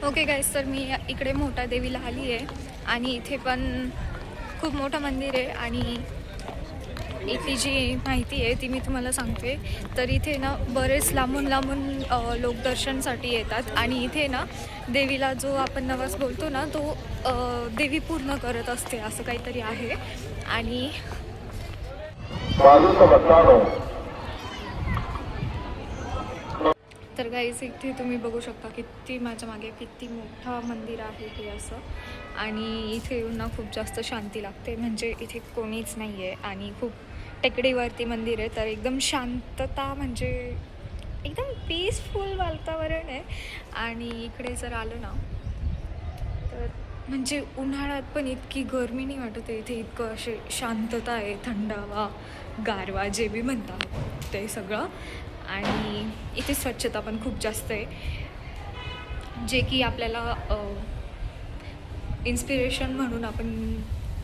Okay गाईस, तर मी इकडे मोठा देवीला आली आहे आणि इथे पण खूप मोठं मंदिर आहे आणि इथली जी माहिती आहे ती मी तुम्हाला सांगते. तर इथे ना बरेच लांबून लोक दर्शनासाठी येतात आणि इथे ना देवीला जो आपण नवस बोलतो ना तो देवी पूर्ण करत असते, असं काहीतरी आहे. आणि तर गाईस, इथे तुम्ही बघू शकता किती माझ्या मागे किती मोठं मंदिर आहे हे असं. आणि इथे येऊन ना खूप जास्त शांती लागते, म्हणजे इथे कोणीच नाही आहे आणि खूप टेकडीवरती मंदिर आहे. तर एकदम शांतता, म्हणजे एकदम पीसफुल वातावरण आहे. आणि इकडे जर आलं ना तर म्हणजे उन्हाळ्यात पण इतकी गरमी नाही वाटत आहे. इथे इतकं असे शांतता आहे, थंडावा, गारवा जे बी म्हणतात ते सगळं. आणि इथे स्वच्छता पण खूप जास्त आहे, जे की आपल्याला इन्स्पिरेशन म्हणून आपण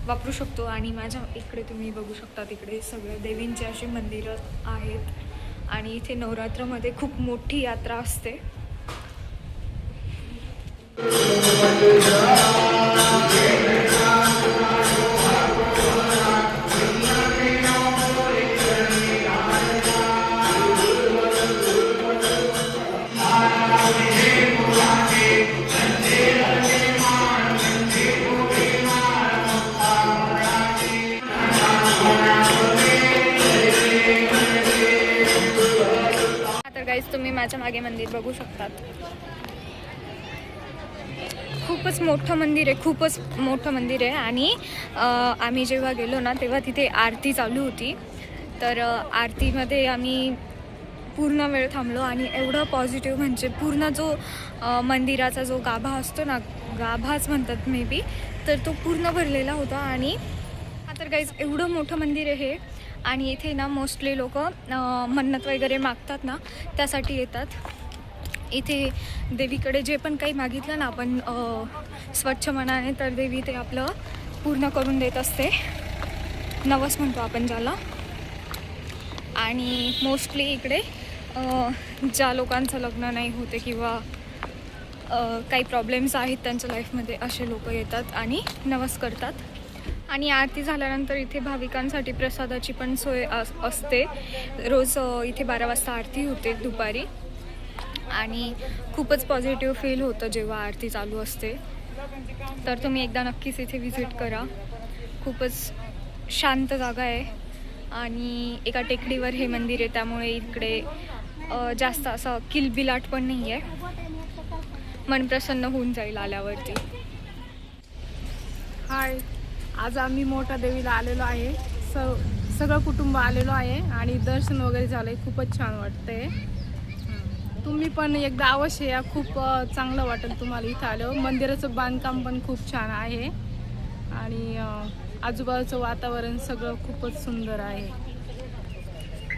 वापरू शकतो. आणि माझ्या इकडे तुम्ही बघू शकता, तिकडे सगळं देवींचे असे मंदिरं आहेत आणि इथे नवरात्रामध्ये खूप मोठी यात्रा असते. तर गाईस, तुम्ही माझ्या मागे मंदिर बघू शकतात. खूपच मोठं मंदिर आहे, खूपच मोठं मंदिर आहे. आणि आम्ही जेव्हा गेलो ना तेव्हा तिथे आरती चालू होती. तर आरतीमध्ये आम्ही पूर्ण वेळ थांबलो आणि एवढं पॉझिटिव्ह, म्हणजे पूर्ण जो मंदिराचा जो गाभा असतो ना, गाभाच म्हणतात मे बी, तर तो पूर्ण भरलेला होता. आणि तर गाईज, एवढं मोठं मंदिर आहे आणि इथे ना मोस्टली लोक मन्नत वगैरे मागतात ना त्यासाठी येतात. इथे देवीकडे जे पण काही मागितलं ना आपण स्वच्छ मनाने, तर देवी ते आपलं पूर्ण करून देत असते. नवस म्हणतो आपण ज्याला. आणि मोस्टली इकडे ज्या लोकांचं लग्न नाही होते किंवा काही प्रॉब्लेम्स आहेत त्यांच्या लाईफमध्ये, असे लोक येतात आणि नवस करतात. आणि आरती झाल्यानंतर इथे भाविकांसाठी प्रसादाची पण सोय असते. रोज इथे 12 वाजता आरती होते दुपारी आणि खूपच पॉझिटिव्ह फील होतं जेव्हा आरती चालू असते. तर तुम्ही एकदा नक्कीच इथे व्हिजिट करा. खूपच शांत जागा आहे आणि एका टेकडीवर हे मंदिर आहे, त्यामुळे इकडे जास्त असं किलबिलाट पण नाही आहे. मन प्रसन्न होऊन जाईल आल्यावरती. हाय, आज आम्ही मोठा देवीला आलेलो आहे. सगळं कुटुंब आलेलो आहे आणि दर्शन वगैरे झालंय. खूपच छान वाटतंय. तुम्ही पण एकदा अवश्य या. खूप चांगलं वाटेल तुम्हाला इथं आलं. मंदिराचं बांधकाम पण खूप छान आहे आणि आजूबाजूचं वातावरण सगळं खूपच सुंदर आहे.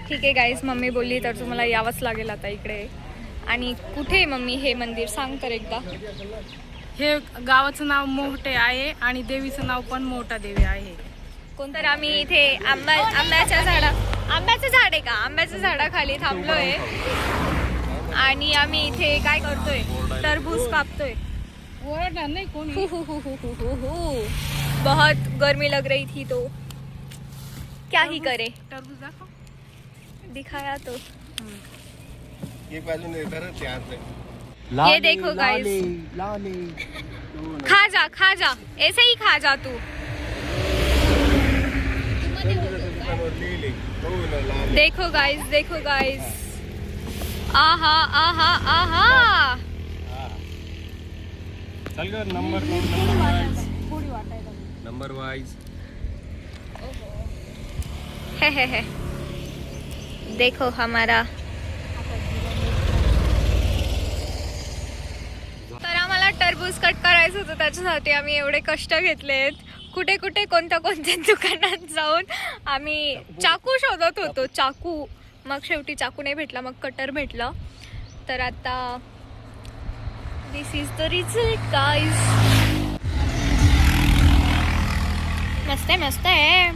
ठीक आहे गाईज, मम्मी बोलली तर तुम्हाला यावंच लागेल आता इकडे. आणि कुठे मम्मी हे मंदिर सांग तर एकदा. हे गावाचं नाव मोठे आहे आणि देवीचं नाव पण मोठा देवी आहे. तर आम्ही इथे आंब्याचं झाड आहे का, आंब्याच्या झाडाखाली थांबलोय आणि आम्ही इथे काय करतोय, टरबूज कापतोय. ओरडणार नाही कोणी. बहुत गर्मी लग रही थी तो क्या ही करे. टरबूज दाखव. दिखाया तो. ये देखो गाइस, खा जा ऐसे ही खा जा तू. देखो गाइस, आहा आहा आहा. चल कर नंबर वाइज. है देखो हमारा. तर आम्हाला टरबूज कट करायचं होतं, त्याच्यासाठी आम्ही एवढे कष्ट घेतलेत. कुठे कोणत्या दुकानात जाऊन आम्ही चाकू शोधत होतो, चाकू. मग शेवटी चाकू नाही भेटला, मग कटर भेटलं. तर आता दिस इज द रिझल्ट गाईज. मस्त आहे.